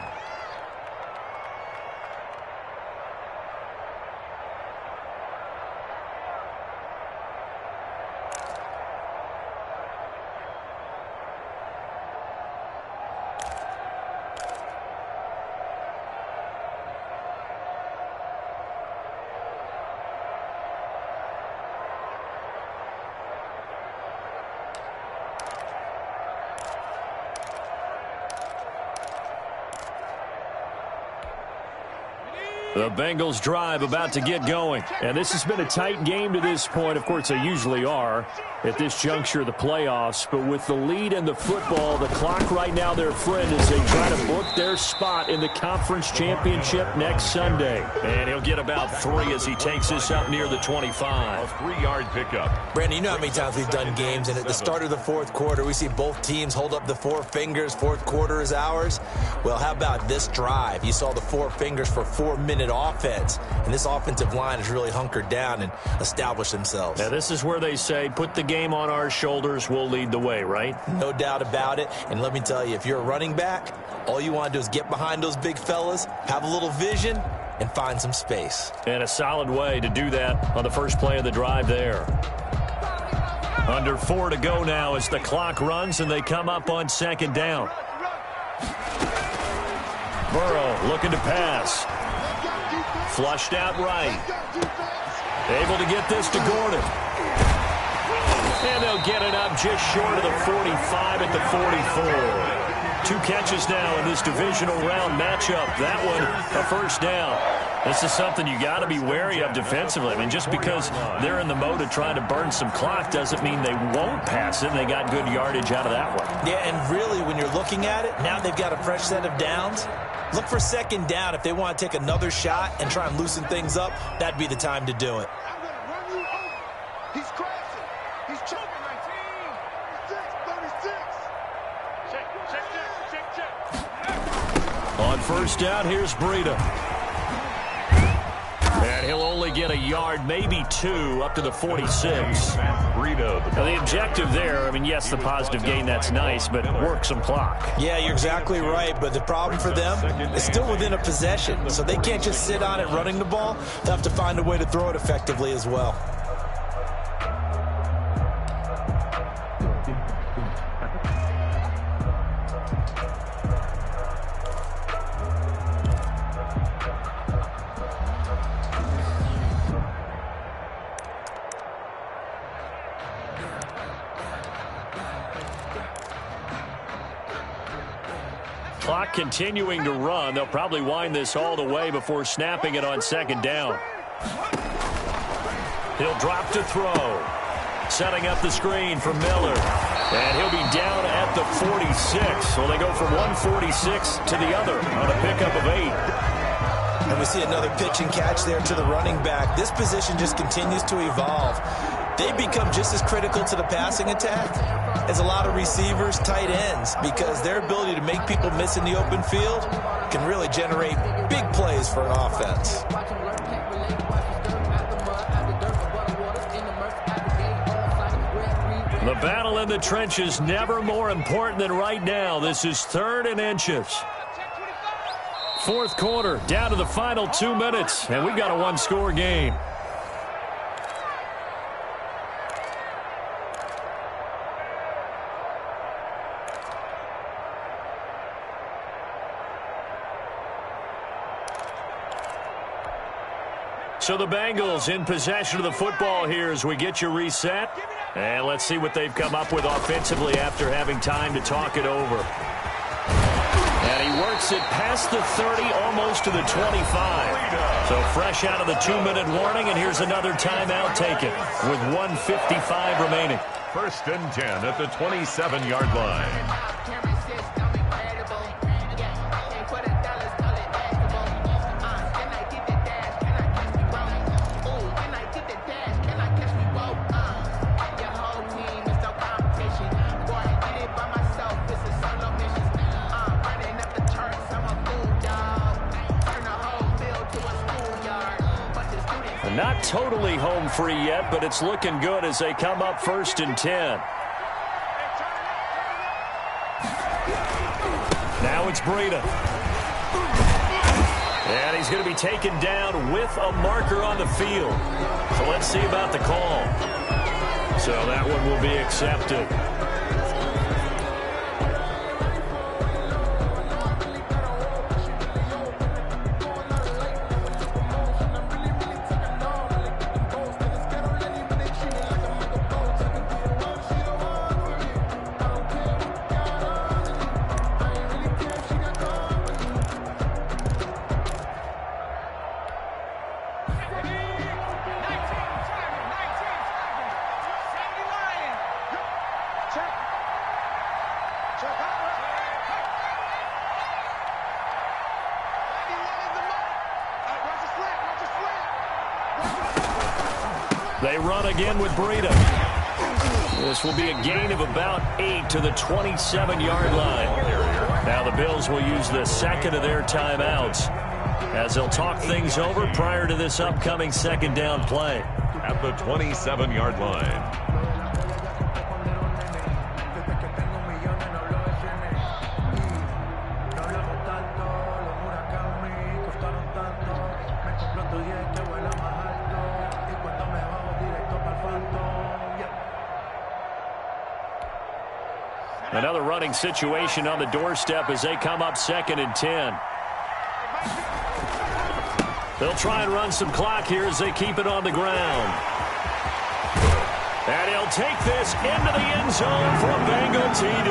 The Bengals drive about to get going. And this has been a tight game to this point. Of course, they usually are at this juncture of the playoffs. But with the lead in the football, the clock right now their friend as they try to book book their spot in the conference championship next Sunday. And he'll get about 3 as he takes this up near the 25. A 3-yard pickup. Brandon, you know how many times we've done games, and at the start of the fourth quarter, we see both teams hold up the 4 fingers. Fourth quarter is ours. Well, how about this drive? You saw the 4 fingers for 4-minute offense, and this offensive line has really hunkered down and established themselves. Now, this is where they say, put the game on our shoulders, we'll lead the way, right? No doubt about it. And let me tell you, if you're a running back, all you want to do is get behind those big fellas, have a little vision, and find some space. And a solid way to do that on the first play of the drive there. Under 4 to go now as the clock runs and they come up on second down. Burrow looking to pass. Flushed out right. Able to get this to Gordon. And they'll get it up just short of the 45 at the 44. 2 catches now in this divisional round matchup. That one, a first down. This is something you got to be wary of defensively. I mean, just because they're in the mode of trying to burn some clock doesn't mean they won't pass it. They got good yardage out of that one. Yeah, and really, when you're looking at it, now they've got a fresh set of downs. Look for second down. If they want to take another shot and try and loosen things up, that'd be the time to do it. I'm going to run you over. He's crashing. He's choking. 36. Check. On first down, here's Breida. And he'll only get a yard, maybe 2, up to the 46. Now, the objective there, I mean, yes, the positive gain, that's nice, but work some clock. Yeah, you're exactly right, but the problem for them is still within a possession, so they can't just sit on it running the ball. They'll have to find a way to throw it effectively as well. Clock continuing to run. They'll probably wind this all the way before snapping it on second down. He'll drop to throw. Setting up the screen for Miller. And he'll be down at the 46. So they go from 146 to the other on a pickup of 8. And we see another pitch and catch there to the running back. This position just continues to evolve. They become just as critical to the passing attack as a lot of receivers, tight ends, because their ability to make people miss in the open field can really generate big plays for an offense. The battle in the trenches never more important than right now. This is 3rd and inches. Fourth quarter, down to the final 2 minutes, and we've got a 1-score game. So the Bengals in possession of the football here as we get you reset. And let's see what they've come up with offensively after having time to talk it over. And he works it past the 30, almost to the 25. So fresh out of the 2-minute warning, and here's another timeout taken with 1:55 remaining. 1st and 10 at the 27-yard line. Not totally home free yet, but it's looking good as they come up 1st and 10. Now it's Breida. And he's going to be taken down with a marker on the field. So let's see about the call. So that one will be accepted. They run again with Breida. This will be a gain of about 8 to the 27-yard line. Now the Bills will use the second of their timeouts as they'll talk things over prior to this upcoming second down play. At the 27-yard line. Another running situation on the doorstep as they come up 2nd and 10. They'll try and run some clock here as they keep it on the ground. And he'll take this into the end zone for a Bengal TD.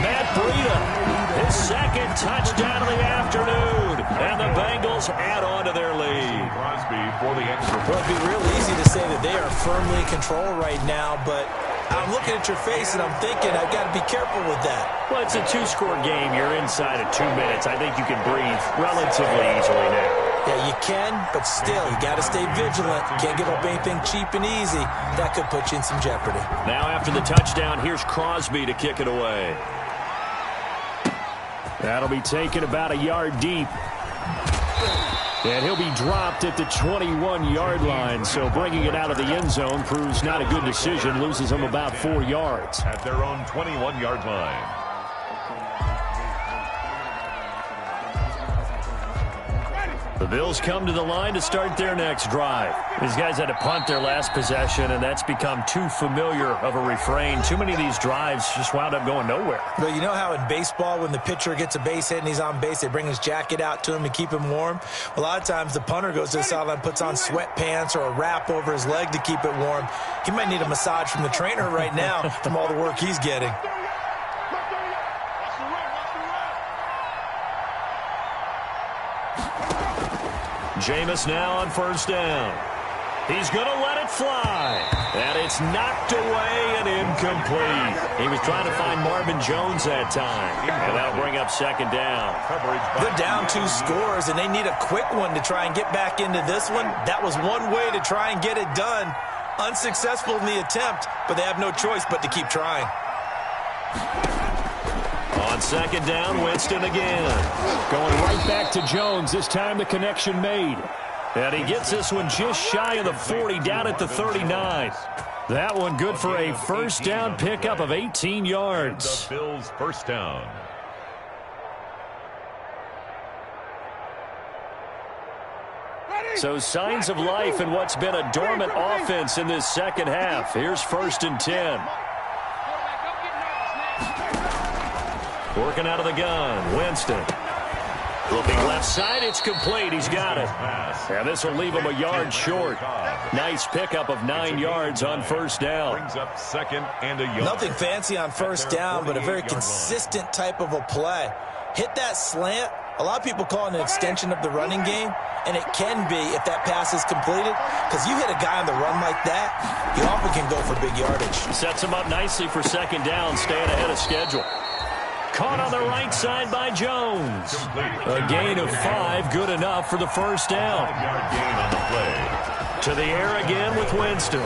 Matt Breida, his second touchdown of the afternoon. And the Bengals add on to their lead. Crosby for the extra point. Well, it'd be real easy to say that they are firmly in control right now, but I'm looking at your face and I'm thinking I've got to be careful with that. Well, it's a 2-score game. You're inside of 2 minutes. I think you can breathe relatively easily now. Yeah, you can, but still, you got to stay vigilant. Can't give up anything cheap and easy. That could put you in some jeopardy. Now after the touchdown, here's Crosby to kick it away. That'll be taken about a yard deep. And he'll be dropped at the 21-yard line, so bringing it out of the end zone proves not a good decision, loses him about 4 yards. At their own 21-yard line. The Bills come to the line to start their next drive. These guys had to punt their last possession, and that's become too familiar of a refrain. Too many of these drives just wound up going nowhere. But you know how in baseball, when the pitcher gets a base hit and he's on base, they bring his jacket out to him to keep him warm? A lot of times the punter goes to the sideline, puts on sweatpants or a wrap over his leg to keep it warm. He might need a massage from the trainer right now from all the work he's getting. Jameis now on first down. He's going to let it fly. And it's knocked away and incomplete. He was trying to find Marvin Jones that time. And that'll bring up second down. They're down 2 scores, and they need a quick one to try and get back into this one. That was one way to try and get it done. Unsuccessful in the attempt, but they have no choice but to keep trying. On second down, Winston again. Going right back to Jones. This time the connection made. And he gets this one just shy of the 40, down at the 39. That one good for a first down pickup of 18 yards. The Bills' first down. So signs of life in what's been a dormant offense in this second half. Here's 1st and 10. Working out of the gun, Winston. Looking left side, it's complete. He's got it. And this will leave him a yard short. Nice pickup of 9 yards on first down. Brings up 2nd and a yard. Nothing fancy on first down, but a very consistent type of a play. Hit that slant. A lot of people call it an extension of the running game, and it can be if that pass is completed, because you hit a guy on the run like that, you often can go for big yardage. Sets him up nicely for second down, staying ahead of schedule. Caught on the right side by Jones. A gain of 5, good enough for the first down. 5-yard gain on the play. To the air again with Winston.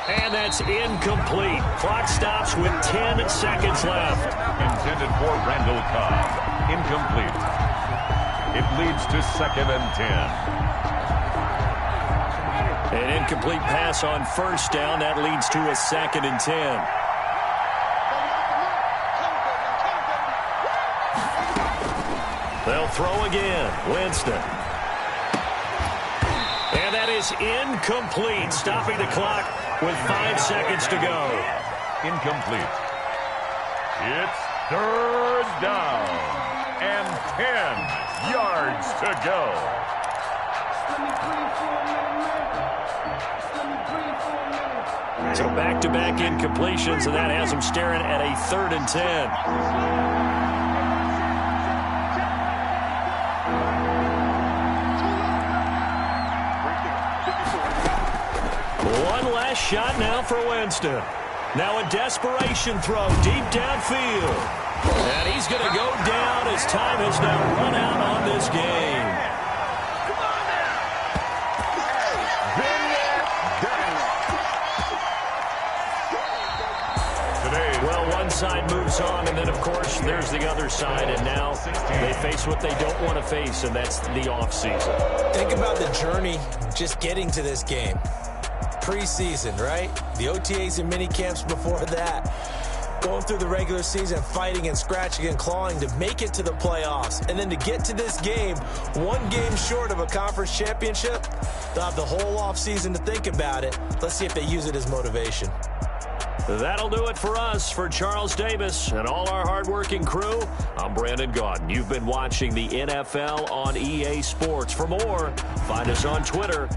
And that's incomplete. Clock stops with 10 seconds left. Intended for Randall Cobb. Incomplete. It leads to 2nd and 10. An incomplete pass on first down. That leads to a 2nd and 10. They'll throw again. Winston. And that is incomplete. Stopping the clock with 5 seconds to go. Incomplete. It's 3rd down and 10 yards to go. So back-to-back incompletions, and that has them staring at a 3rd and 10. One last shot now for Winston. Now a desperation throw deep downfield. And he's going to go down as time has now run out on this game. side moves on, and then, of course, there's the other side, and now they face what they don't want to face, and that's the offseason. Think about the journey just getting to this game. Preseason, right? The OTAs and mini camps before that. Going through the regular season, fighting and scratching and clawing to make it to the playoffs. And then to get to this game, one game short of a conference championship, they'll have the whole offseason to think about it. Let's see if they use it as motivation. That'll do it for us. For Charles Davis and all our hardworking crew, I'm Brandon Gaudin. You've been watching the NFL on EA Sports. For more, find us on Twitter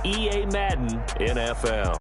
@EA Madden NFL.